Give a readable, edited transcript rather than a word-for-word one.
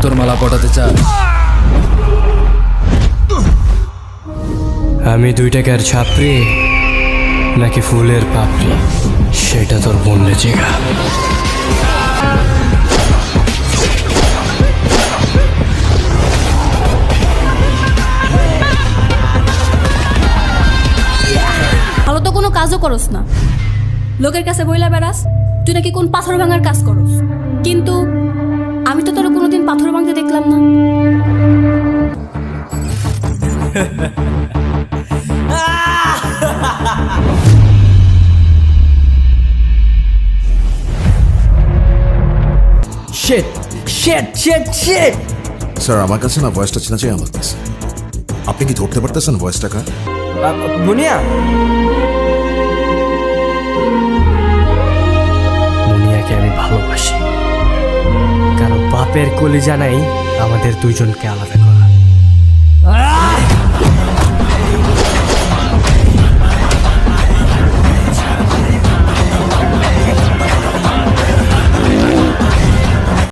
জুতোর মালা পটাতে চাস? আমি 2 টাকার ছাপড়ি নাকি ফুলের পাপড়ি সেটা তোর বললে চেগা। ভালো তো কোনো কাজও করস না, লোকের কাছে বইলা বেড়াস তুই নাকি কোন পাথর ভাঙার কাজ করস, কিন্তু আমি তো তোর কোনোদিন পাথর ভাঙতে দেখলাম না। Shit shit shit shit. Sir আমার কাছে না ভয়েসটা চেনা চাই আমার কাছে। আপনি কি ধরতে পারতেছেন ভয়েসটা কার? মুনিয়া মুনিয়াকে আমি ভালোবাসি, কারণ বাপের কলিজা নাই আমাদের দুইজনকে আলাদা করে।